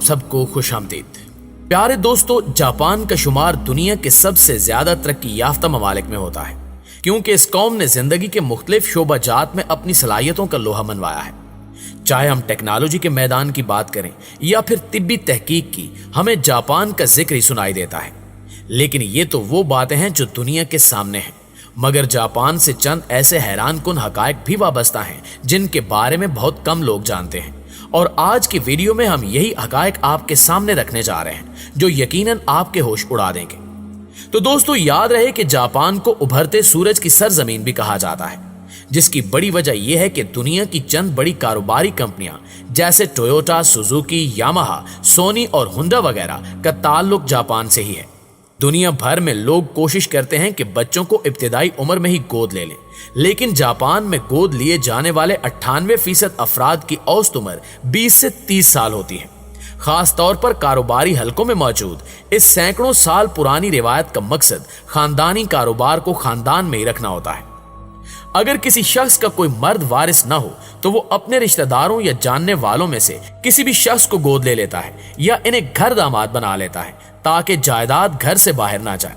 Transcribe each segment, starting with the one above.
سب کو خوش آمدید۔ پیارے دوستو، جاپان کا شمار دنیا کے سب سے زیادہ ترقی یافتہ ممالک میں ہوتا ہے کیونکہ اس قوم نے زندگی کے مختلف شعبہ جات میں اپنی صلاحیتوں کا لوہا منوایا ہے۔ چاہے ہم ٹیکنالوجی کے میدان کی بات کریں یا پھر طبی تحقیق کی، ہمیں جاپان کا ذکر ہی سنائی دیتا ہے۔ لیکن یہ تو وہ باتیں ہیں جو دنیا کے سامنے ہیں، مگر جاپان سے چند ایسے حیران کن حقائق بھی وابستہ ہیں جن کے بارے میں بہت کم لوگ جانتے ہیں، اور آج کی ویڈیو میں ہم یہی حقائق آپ کے سامنے رکھنے جا رہے ہیں جو یقیناً آپ کے ہوش اڑا دیں گے۔ تو دوستو، یاد رہے کہ جاپان کو ابھرتے سورج کی سرزمین بھی کہا جاتا ہے، جس کی بڑی وجہ یہ ہے کہ دنیا کی چند بڑی کاروباری کمپنیاں جیسے ٹویوٹا، سوزوکی، یاماہا، سونی اور ہونڈا وغیرہ کا تعلق جاپان سے ہی ہے۔ دنیا بھر میں لوگ کوشش کرتے ہیں کہ بچوں کو ابتدائی عمر میں ہی گود لے لیں، لیکن جاپان میں گود لیے جانے والے 98% افراد کی اوسط عمر 20 سے 30 سال ہوتی ہے۔ خاص طور پر کاروباری حلقوں میں موجود اس سینکڑوں سال پرانی روایت کا مقصد خاندانی کاروبار کو خاندان میں ہی رکھنا ہوتا ہے۔ اگر کسی شخص کا کوئی مرد وارث نہ ہو تو وہ اپنے رشتہ داروں یا جاننے والوں میں سے کسی بھی شخص کو گود لے لیتا ہے یا انہیں گھر داماد بنا لیتا ہے تاکہ جائیداد گھر سے باہر نہ جائے۔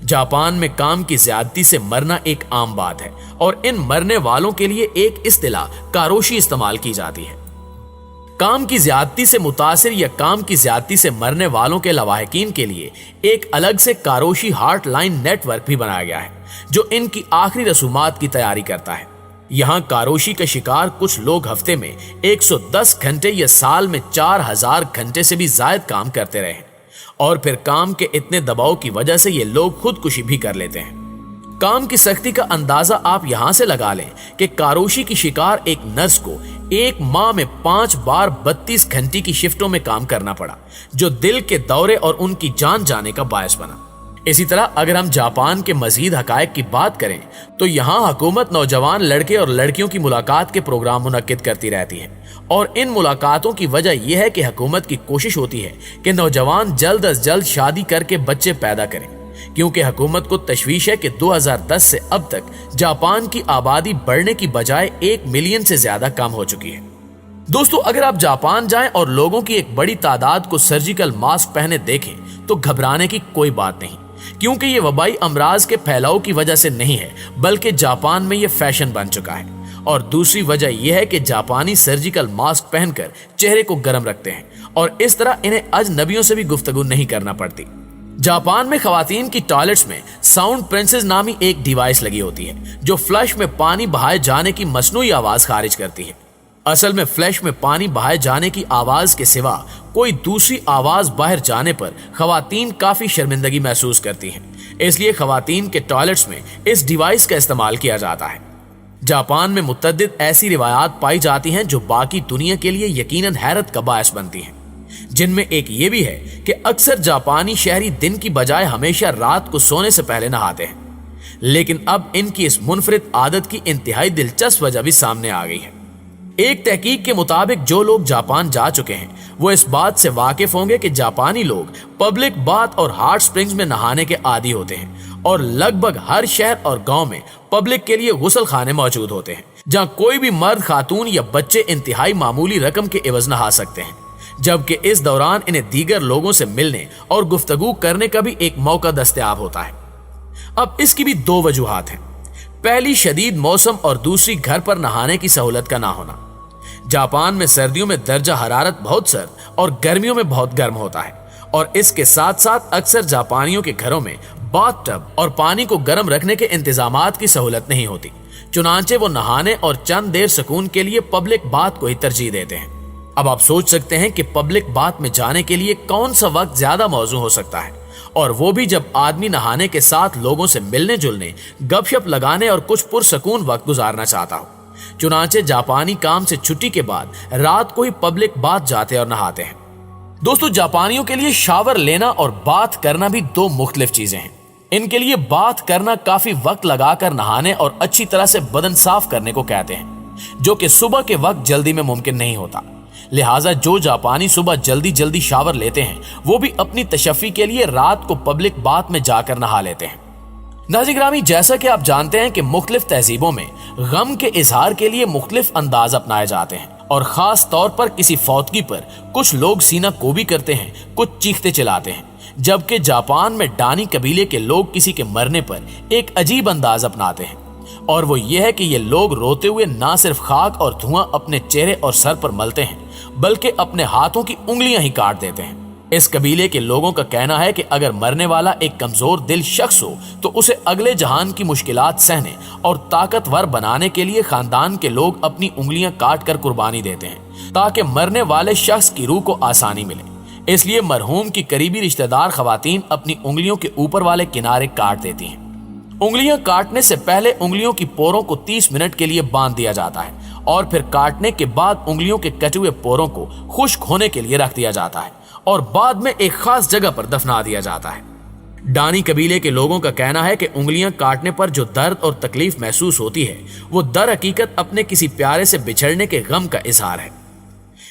جاپان میں کام کی زیادتی سے مرنا ایک عام بات ہے، اور ان مرنے والوں کے لیے ایک اصطلاح کاروشی استعمال کی جاتی ہے۔ کام کی زیادتی سے متاثر یا کام کی زیادتی سے مرنے والوں کے لواحقین کے لیے ایک الگ سے کاروشی ہارٹ لائن نیٹ ورک بھی بنایا گیا ہے جو ان کی آخری رسومات کی تیاری کرتا ہے۔ یہاں کاروشی کا شکار کچھ لوگ ہفتے میں 110 گھنٹے یا سال میں 4000 گھنٹے سے بھی زائد کام کرتے رہے ہیں، اور پھر کام کے اتنے دباؤ کی وجہ سے یہ لوگ خودکشی بھی کر لیتے ہیں۔ کام کی سختی کا اندازہ آپ یہاں سے لگا لیں کہ کاروشی کی شکار ایک نرس کو ایک ماہ میں 5 بار 32 گھنٹے کی شفٹوں میں کام کرنا پڑا، جو دل کے دورے اور ان کی جان جانے کا باعث بنا۔ اسی طرح اگر ہم جاپان کے مزید حقائق کی بات کریں تو یہاں حکومت نوجوان لڑکے اور لڑکیوں کی ملاقات کے پروگرام منعقد کرتی رہتی ہے، اور ان ملاقاتوں کی وجہ یہ ہے کہ حکومت کی کوشش ہوتی ہے کہ نوجوان جلد از جلد شادی کر کے بچے پیدا کریں، کیونکہ حکومت کو تشویش ہے کہ 2010 سے اب تک جاپان کی آبادی بڑھنے کی بجائے 1 ملین سے زیادہ کم ہو چکی ہے۔ دوستو، اگر آپ جاپان جائیں اور لوگوں کی ایک بڑی تعداد کو سرجیکل ماسک پہنے دیکھیں تو گھبرانے کی کوئی بات نہیں، کیونکہ یہ وبائی امراض کے پھیلاؤ کی وجہ سے نہیں ہے، بلکہ جاپان میں یہ فیشن بن چکا ہے۔ اور دوسری وجہ یہ ہے کہ جاپانی سرجیکل ماسک پہن کر چہرے کو گرم رکھتے ہیں، اور اس طرح انہیں اجنبیوں سے بھی گفتگو نہیں کرنا پڑتی۔ جاپان میں خواتین کی ٹوائلٹس میں ساؤنڈ پرنسز نامی ایک ڈیوائس لگی ہوتی ہے جو فلش میں پانی بہائے جانے کی مصنوعی آواز خارج کرتی ہے۔ اصل میں فلش میں پانی بہائے جانے کی آواز کے سوا کوئی دوسری آواز باہر جانے پر خواتین کافی شرمندگی محسوس کرتی ہیں، اس لیے خواتین کے ٹوائلٹس میں اس ڈیوائس کا استعمال کیا جاتا ہے۔ جاپان میں متعدد ایسی روایات پائی جاتی ہیں جو باقی دنیا کے لیے یقیناً حیرت کا باعث بنتی ہیں، جن میں ایک یہ بھی ہے کہ اکثر جاپانی شہری دن کی بجائے ہمیشہ رات کو سونے سے پہلے نہاتے ہیں، لیکن اب ان کی اس منفرد عادت کی انتہائی دلچسپ وجہ بھی سامنے آ گئی ہے۔ ایک تحقیق کے مطابق جو لوگ جاپان جا چکے ہیں وہ اس بات سے واقف ہوں گے کہ جاپانی لوگ پبلک بات اور ہاٹ سپرنگز میں نہانے کے عادی ہوتے ہیں، اور لگ بھگ ہر شہر اور گاؤں میں پبلک کے لیے غسل خانے موجود ہوتے ہیں جہاں کوئی بھی مرد، خاتون یا بچے انتہائی معمولی رقم کے عوض نہا سکتے ہیں، جبکہ اس دوران انہیں دیگر لوگوں سے ملنے اور گفتگو کرنے کا بھی ایک موقع دستیاب ہوتا ہے۔ اب اس کی بھی 2 وجوہات ہیں۔ پہلی، شدید موسم، اور دوسری، گھر پر نہانے کی سہولت کا نہ ہونا۔ جاپان میں سردیوں میں درجہ حرارت بہت سرد اور گرمیوں میں بہت گرم ہوتا ہے، اور اس کے ساتھ ساتھ اکثر جاپانیوں کے گھروں میں باتھ ٹب اور پانی کو گرم رکھنے کے انتظامات کی سہولت نہیں ہوتی، چنانچہ وہ نہانے اور چند دیر سکون کے لیے پبلک بات کو ہی ترجیح دیتے ہیں۔ اب آپ سوچ سکتے ہیں کہ پبلک بات میں جانے کے لیے کون سا وقت زیادہ موزوں ہو سکتا ہے، اور وہ بھی جب آدمی نہانے کے ساتھ لوگوں سے ملنے جلنے، گپ شپ لگانے اور کچھ پرسکون وقت گزارنا چاہتا ہو۔ چنانچہ جاپانی کام سے چھٹی کے بعد رات کو ہی پبلک بات جاتے اور نہاتے ہیں۔ دوستو، جاپانیوں کے لیے شاور لینا اور بات کرنا بھی 2 مختلف چیزیں ہیں۔ ان کے لیے بات کرنا کافی وقت لگا کر نہانے اور اچھی طرح سے بدن صاف کرنے کو کہتے ہیں، جو کہ صبح کے وقت جلدی میں ممکن نہیں ہوتا۔ لہٰذا جو جاپانی صبح جلدی شاور لیتے ہیں وہ بھی اپنی تشفی کے لیے رات کو پبلک بات میں جا کر نہا لیتے ہیں۔ ناظرین گرامی، جیسا کہ آپ جانتے ہیں کہ مختلف تہذیبوں میں غم کے اظہار کے لیے مختلف انداز اپنائے جاتے ہیں، اور خاص طور پر کسی فوتگی پر کچھ لوگ سینہ کوبی کرتے ہیں، کچھ چیختے چلاتے ہیں، جبکہ جاپان میں ڈانی قبیلے کے لوگ کسی کے مرنے پر ایک عجیب انداز اپناتے ہیں، اور وہ یہ ہے کہ یہ لوگ روتے ہوئے نہ صرف خاک اور دھواں اپنے چہرے اور سر پر ملتے ہیں بلکہ اپنے ہاتھوں کی انگلیاں ہی کاٹ دیتے ہیں۔ اس قبیلے کے لوگوں کا کہنا ہے کہ اگر مرنے والا ایک کمزور دل شخص ہو تو اسے اگلے جہان کی مشکلات سہنے اور طاقتور بنانے کے لیے خاندان کے لوگ اپنی انگلیاں کاٹ کر قربانی دیتے ہیں تاکہ مرنے والے شخص کی روح کو آسانی ملے۔ اس لیے مرحوم کی قریبی رشتہ دار خواتین اپنی انگلیوں کے اوپر والے کنارے کاٹ دیتی ہیں۔ انگلیاں کاٹنے سے پہلے انگلیوں کی پوروں کو 30 منٹ کے لیے باندھ دیا جاتا ہے اور پھر کاٹنے کے بعد انگلیوں کے کٹے ہوئے پوروں کو خشک ہونے کے لیے رکھ دیا جاتا ہے اور بعد میں ایک خاص جگہ پر دفنا دیا جاتا ہے۔ ڈانی قبیلے کے لوگوں کا کہنا ہے کہ انگلیاں کاٹنے پر جو درد اور تکلیف محسوس ہوتی ہے وہ در حقیقت اپنے کسی پیارے سے بچھڑنے کے غم کا اظہار ہے۔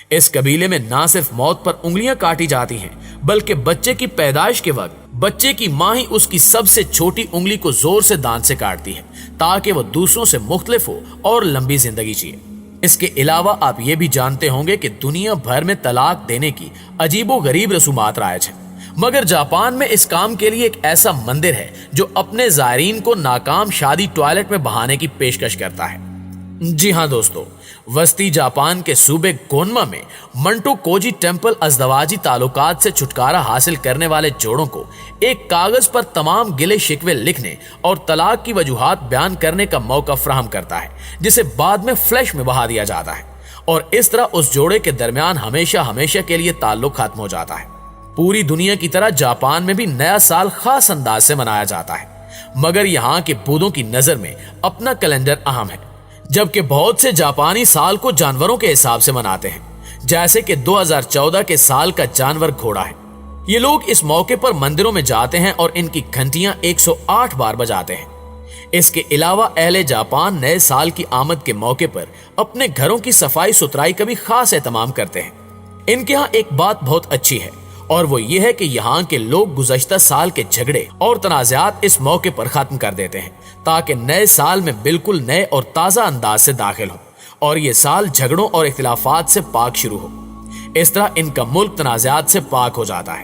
اس قبیلے میں نہ صرف موت پر انگلیاں کاٹی جاتی ہیں بلکہ بچے کی پیدائش کے وقت بچے کی ماں ہی اس کی سب سے چھوٹی انگلی کو زور سے دانت سے کاٹتی ہے تاکہ وہ دوسروں سے مختلف ہو اور لمبی زندگی جیے۔ اس کے علاوہ آپ یہ بھی جانتے ہوں گے کہ دنیا بھر میں طلاق دینے کی عجیب و غریب رسومات رائج ہیں، مگر جاپان میں اس کام کے لیے ایک ایسا مندر ہے جو اپنے زائرین کو ناکام شادی ٹوائلٹ میں بہانے کی پیشکش کرتا ہے۔ جی ہاں دوستو، وسطی جاپان کے صوبے گونما میں منٹو کوجی ٹیمپل ازدواجی تعلقات سے چھٹکارا حاصل کرنے والے جوڑوں کو ایک کاغذ پر تمام گلے شکوے لکھنے اور طلاق کی وجوہات بیان کرنے کا موقع فراہم کرتا ہے، جسے بعد میں فلیش میں بہا دیا جاتا ہے، اور اس طرح اس جوڑے کے درمیان ہمیشہ کے لیے تعلق ختم ہو جاتا ہے۔ پوری دنیا کی طرح جاپان میں بھی نیا سال خاص انداز سے منایا جاتا ہے، مگر یہاں کے بودھوں کی نظر میں اپنا کیلنڈر اہم ہے، جبکہ بہت سے جاپانی سال کو جانوروں کے حساب سے مناتے ہیں، جیسے کہ 2014 کے سال کا جانور گھوڑا ہے۔ یہ لوگ اس موقع پر مندروں میں جاتے ہیں اور ان کی گھنٹیاں 108 بار بجاتے ہیں۔ اس کے علاوہ اہل جاپان نئے سال کی آمد کے موقع پر اپنے گھروں کی صفائی ستھرائی کا بھی خاص اہتمام کرتے ہیں۔ ان کے ہاں ایک بات بہت اچھی ہے، اور وہ یہ ہے کہ یہاں کے لوگ گزشتہ سال کے جھگڑے اور تنازعات اس موقع پر ختم کر دیتے ہیں تاکہ نئے سال میں بالکل نئے اور تازہ انداز سے داخل ہو اور یہ سال جھگڑوں اور اختلافات سے پاک شروع ہو۔ اس طرح ان کا ملک تنازعات سے پاک ہو جاتا ہے۔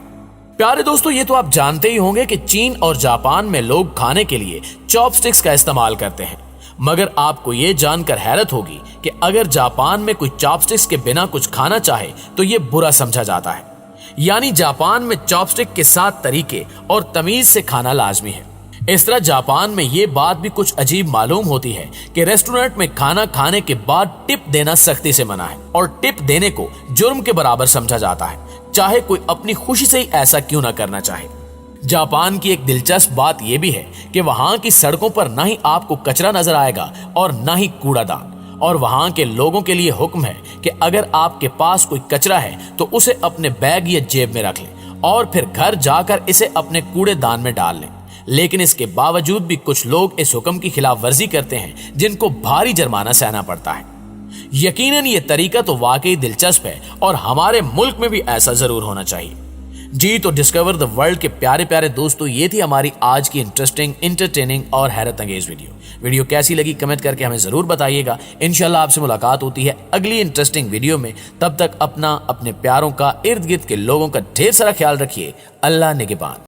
پیارے دوستو، یہ تو آپ جانتے ہی ہوں گے کہ چین اور جاپان میں لوگ کھانے کے لیے چاپ سٹکس کا استعمال کرتے ہیں، مگر آپ کو یہ جان کر حیرت ہوگی کہ اگر جاپان میں کوئی چاپ سٹکس کے بنا کچھ کھانا چاہے تو یہ برا سمجھا جاتا ہے۔ یعنی جاپان میں چاپ سٹک کے ساتھ طریقے اور تمیز سے کھانا لازمی ہے۔ اس طرح جاپان میں یہ بات بھی کچھ عجیب معلوم ہوتی ہے کہ ریسٹورنٹ میں کھانا کھانے کے بعد ٹپ دینا سختی سے منع ہے، اور ٹپ دینے کو جرم کے برابر سمجھا جاتا ہے، چاہے کوئی اپنی خوشی سے ہی ایسا کیوں نہ کرنا چاہے۔ جاپان کی ایک دلچسپ بات یہ بھی ہے کہ وہاں کی سڑکوں پر نہ ہی آپ کو کچرا نظر آئے گا اور نہ ہی کوڑا دان، اور وہاں کے لوگوں کے لیے حکم ہے کہ اگر آپ کے پاس کوئی کچرا ہے تو اسے اپنے بیگ یا جیب میں رکھ لیں اور پھر گھر جا کر اسے اپنے کوڑے دان میں ڈال لیں۔ لیکن اس کے باوجود بھی کچھ لوگ اس حکم کی خلاف ورزی کرتے ہیں، جن کو بھاری جرمانہ سہنا پڑتا ہے۔ یقیناً یہ طریقہ تو واقعی دلچسپ ہے اور ہمارے ملک میں بھی ایسا ضرور ہونا چاہیے۔ جی تو ڈسکور دی ورلڈ کے پیارے پیارے دوستو، یہ تھی ہماری آج کی انٹرسٹنگ، انٹرٹیننگ اور حیرت انگیز ویڈیو کیسی لگی کمنٹ کر کے ہمیں ضرور بتائیے گا۔ انشاءاللہ آپ سے ملاقات ہوتی ہے اگلی انٹرسٹنگ ویڈیو میں۔ تب تک اپنے پیاروں کا، ارد گرد کے لوگوں کا ڈھیر سارا خیال رکھیے۔ اللہ نگہبان۔